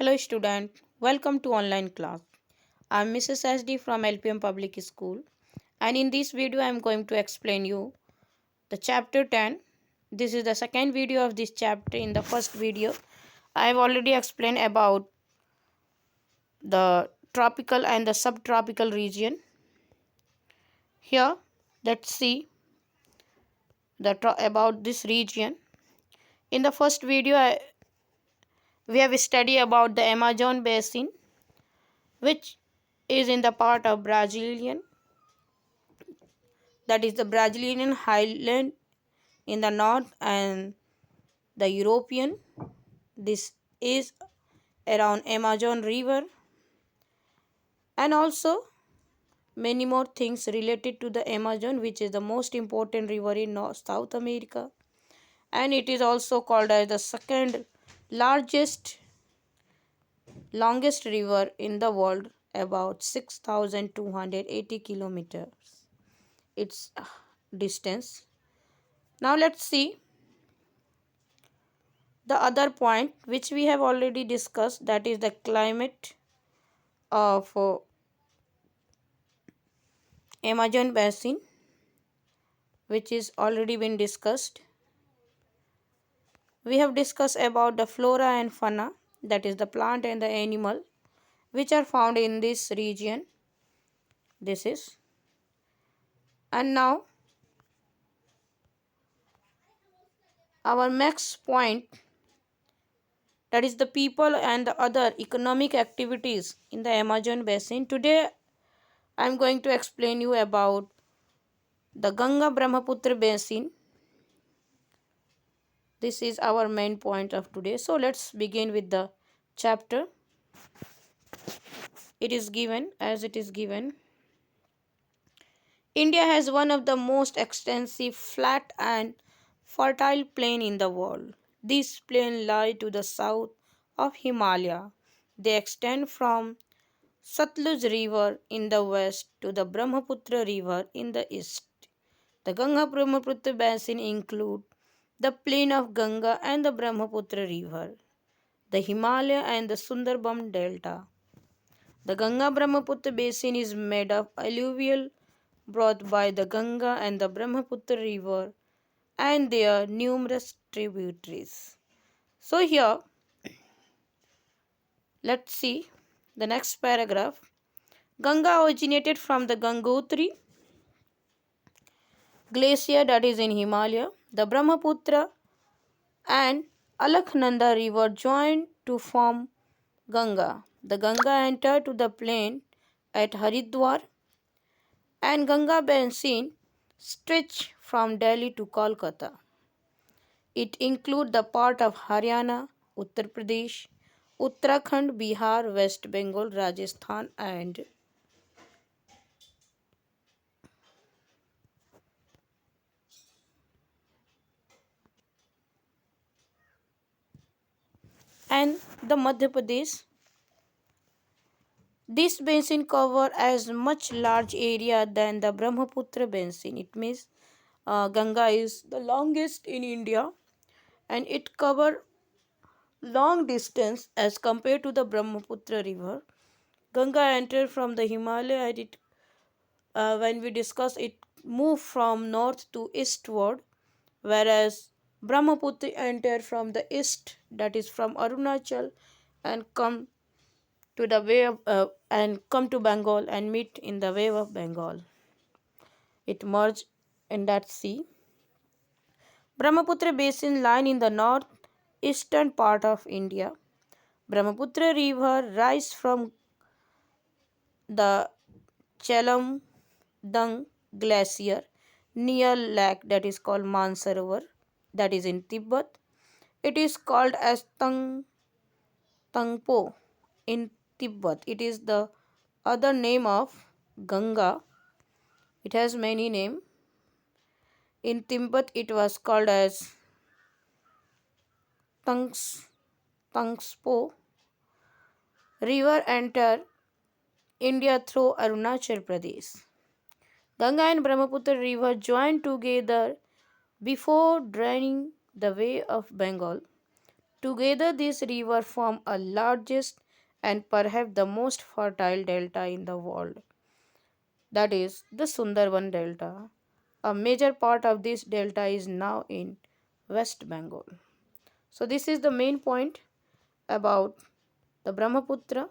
Hello student, welcome to online class. I am Mrs. SD from LPM Public School and in this video I am going to explain you the chapter 10. This is the second video of this chapter. In the first video I have already explained about the tropical and the subtropical region. Here let's see about this region. In the first video we have studied about the Amazon basin, which is in the part of the Brazilian highland in the north, and the European. This is around Amazon river, and also many more things related to the Amazon, which is the most important river in South America, and it is also called as the second largest longest river in the world, about 6,280 kilometers its distance. Now let's see the other point which we have already discussed, that is the climate of Amazon basin, which is already been discussed. We have discussed about the flora and fauna, that is the plant and the animal which are found in this region. This is, and now our next point, that is the people and the other economic activities in the Amazon basin. Today I am going to explain you about the Ganga Brahmaputra basin. This is our main point of today. So let's begin with the chapter. It is given as it is given. India has one of the most extensive flat and fertile plain in the world. These plains lie to the south of Himalaya. They extend from Satluj River in the west to the Brahmaputra River in the east. The Ganga Brahmaputra basin include the plain of Ganga and the Brahmaputra River, the Himalaya and the Sundarban Delta. The Ganga Brahmaputra basin is made of alluvial brought by the Ganga and the Brahmaputra River and their numerous tributaries. So here, let's see the next paragraph. Ganga originated from the Gangotri glacier, that is in Himalaya. The Brahmaputra and Alaknanda river joined to form Ganga. The Ganga entered to the plain at Haridwar, and Ganga basin stretched from Delhi to Kolkata. It includes the part of Haryana, Uttar Pradesh, Uttarakhand, Bihar, West Bengal, Rajasthan, and the Madhya Pradesh. This basin covers as much large area than the Brahmaputra basin. It means Ganga is the longest in India, and it covers long distance as compared to the Brahmaputra river. Ganga entered from the Himalaya, and when we discuss it, moved from north to eastward, whereas Brahmaputra entered from the east, that is from Arunachal, and come to the way of and come to Bengal and meet in the wave of Bengal. It merged in that sea. Brahmaputra basin line in the northeastern part of India. Brahmaputra river rise from the Chelmdang glacier near lake that is called Mansarovar, that is in Tibet. It is called as Tangpo in Tibet. It is the other name of Ganga. It has many names. In Tibet it was called as Tangspo. River enter India through Arunachal Pradesh. Ganga and Brahmaputra river join together before draining the Bay of Bengal. Together, these rivers form a largest and perhaps the most fertile delta in the world, that is the Sundarban Delta. A major part of this delta is now in West Bengal. So, this is the main point about the Brahmaputra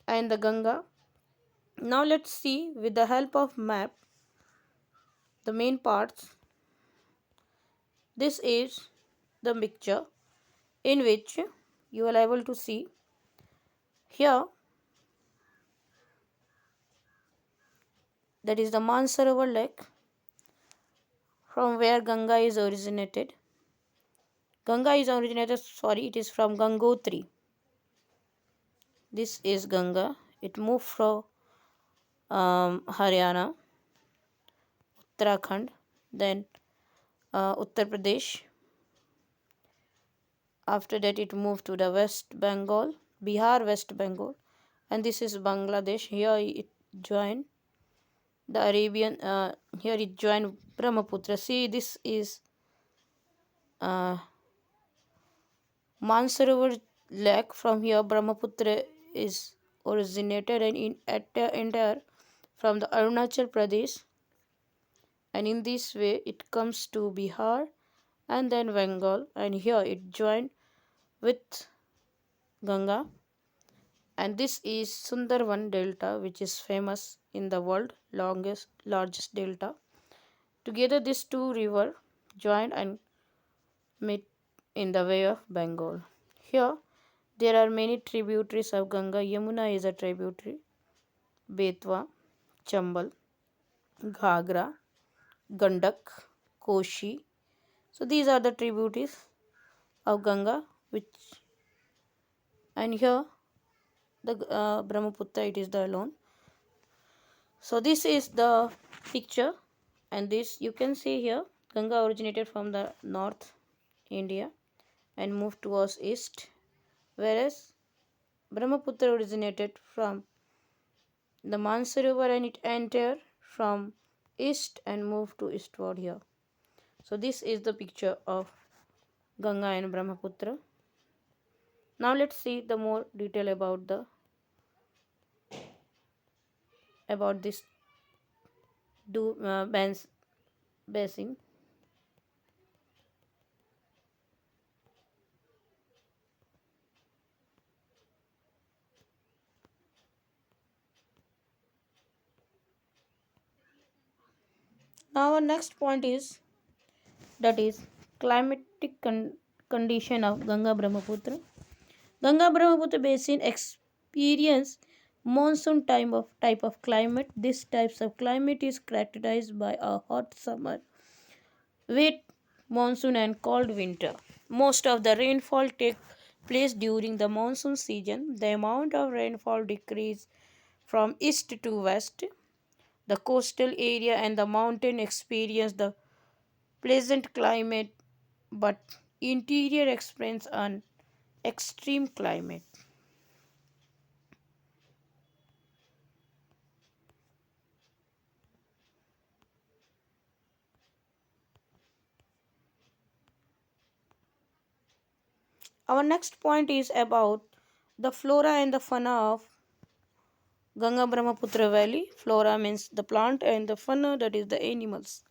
and the Ganga. Now, let's see with the help of map the main parts. This is the picture in which you are able to see here, that is the Mansarovar Lake from where Ganga is originated. It is from Gangotri. This is Ganga. It moved from Haryana, Uttarakhand, then Uttar Pradesh. After that, it moved to the West Bengal, Bihar, West Bengal, and this is Bangladesh. Here it joined the Arabian. Here it joined Brahmaputra. See, this is uh, Mansarovar Lake. From here, Brahmaputra is originated and enter from the Arunachal Pradesh, and in this way it comes to Bihar and then Bengal, and here it joined with Ganga, and this is Sundarban Delta, which is famous in the world, largest delta. Together these two rivers join and meet in the Bay of Bengal. Here there are many tributaries of Ganga. Yamuna is a tributary, Betwa, Chambal, Ghagra, Gandak, Koshi. So these are the tributaries of Ganga, which, and here the Brahmaputra, it is the alone. So this is the picture, and this you can see here Ganga originated from the north India and moved towards east, whereas Brahmaputra originated from the Mansarovar and it entered from east and moved to eastward here. So this is the picture of Ganga and Brahmaputra. Now let's see the more detail about this basin. Now our next point is, that is climatic condition of Ganga Brahmaputra. Ganga Brahmaputra basin experience monsoon type of climate. This types of climate is characterized by a hot summer, wet monsoon and cold winter. Most of the rainfall takes place during the monsoon season. The amount of rainfall decreases from east to west. The coastal area and the mountain experience the pleasant climate, but interior experience an extreme climate. Our next point is about the flora and the fauna of Ganga Brahmaputra Valley. Flora means the plant and the fauna, that is the animals.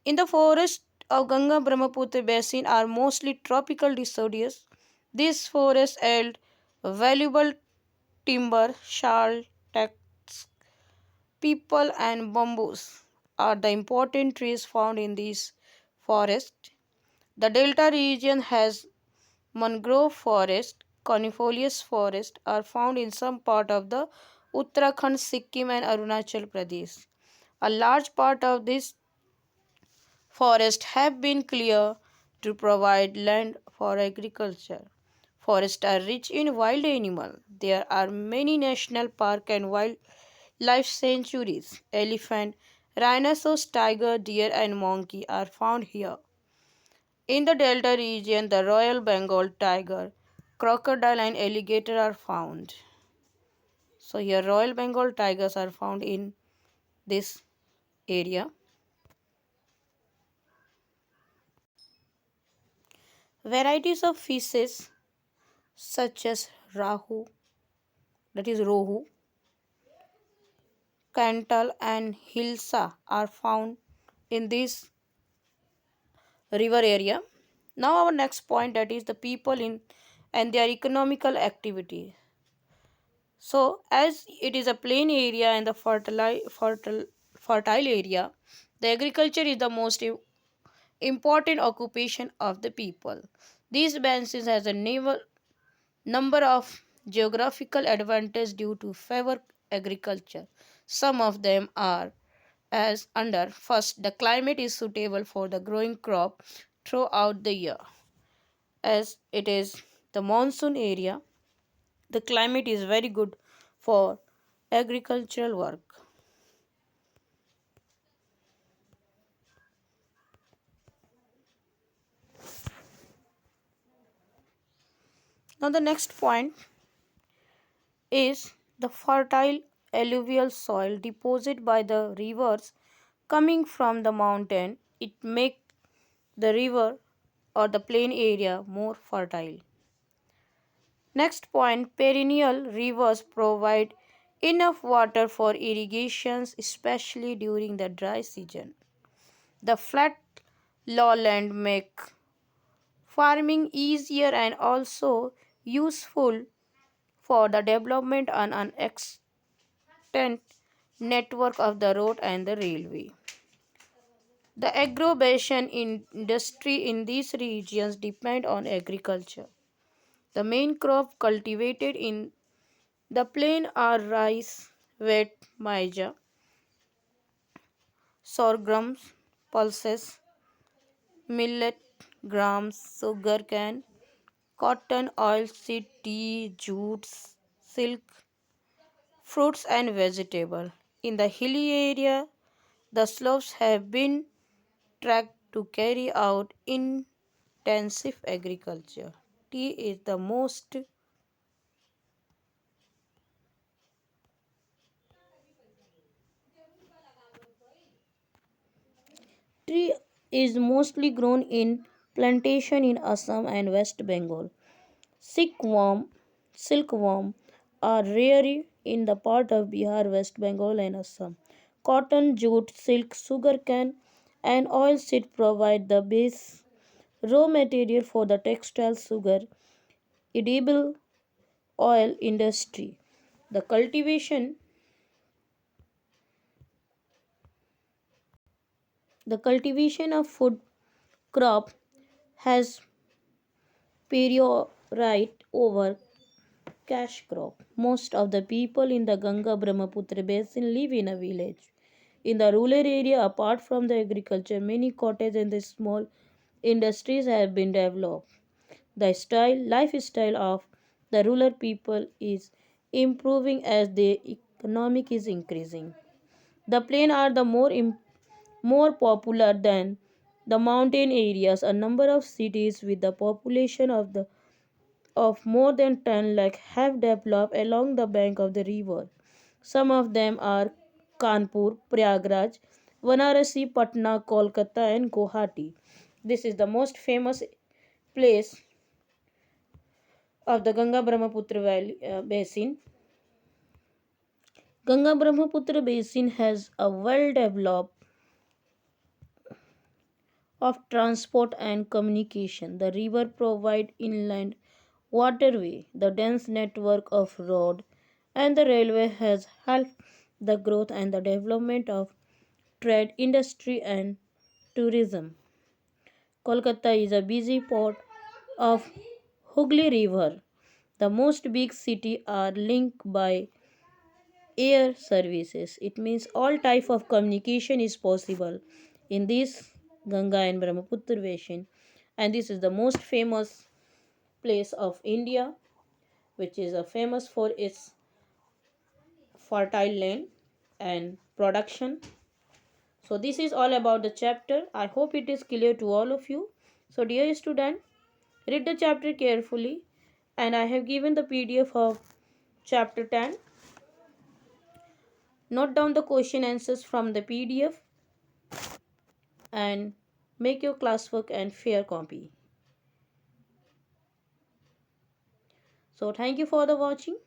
In the forest of Ganga Brahmaputra basin are mostly tropical deciduous. These forests yield valuable timber, shal, tex, people and bamboos are the important trees found in these forests. The delta region has mangrove forest, coniferous forest are found in some part of the Uttarakhand, Sikkim and Arunachal Pradesh. A large part of this forest have been cleared to provide land for agriculture. Forests are rich in wild animals. There are many national parks and wildlife sanctuaries. Elephant, rhinoceros, tiger, deer and monkey are found here. In the delta region, the Royal Bengal tiger, crocodile and alligator are found. So here Royal Bengal tigers are found in this area. Varieties of fishes such as rahu, that is rohu, cantal, and hilsa are found in this river area. Now our next point, that is the people in and their economical activity. So as it is a plain area and the fertile area, the agriculture is the most important occupation of the people. These basin has a number of geographical advantages due to favor agriculture. Some of them are as under: first, the climate is suitable for the growing crop throughout the year, as it is the monsoon area. The climate is very good for agricultural work. Now the next point is the fertile alluvial soil deposited by the rivers coming from the mountain. It makes the river or the plain area more fertile. Next point, perennial rivers provide enough water for irrigations, especially during the dry season. The flat lowland make farming easier and also useful for the development on an extent network of the road and the railway. The agro-basin industry in these regions depend on agriculture. The main crop cultivated in the plain are rice, wheat, maija, sorghums, pulses, millet, grams, sugarcane, cotton, oilseed, tea, jutes, silk, fruits and vegetables. In the hilly area, the slopes have been tracked to carry out intensive agriculture. Tea is the most Tree is mostly grown in plantation in Assam and West Bengal. Silkworm, silkworm are rare in the part of Bihar, West Bengal and Assam. Cotton, jute, silk, sugarcane and oilseed provide the base raw material for the textile, sugar, edible oil industry. The cultivation the cultivation of food crop has priority over cash crop. Most of the people in the Ganga Brahmaputra basin live in a village. In the rural area, apart from the agriculture, many cottage and the small industries have been developed. The lifestyle of the rural people is improving as the economic is increasing. The plain are the more popular than the mountain areas. A number of cities with the population of more than 10 lakh have developed along the bank of the river. Some of them are Kanpur, Prayagraj, Varanasi, Patna, Kolkata, and Guwahati. This is the most famous place of the Ganga Brahmaputra Valley basin. Ganga Brahmaputra basin has a well developed of transport and communication. The river provides inland waterway. The dense network of road and the railway has helped the growth and the development of trade, industry and tourism. Kolkata is a busy port of Hooghly River. The most big cities are linked by air services. It means all type of communication is possible in this Ganga and Brahmaputra basin, and this is the most famous place of India, which is famous for its fertile land and production. So this is all about the chapter. I hope it is clear to all of you. So dear student, read the chapter carefully, and I have given the PDF of chapter 10. Note down the question answers from the PDF and make your classwork and fair copy. So thank you for the watching.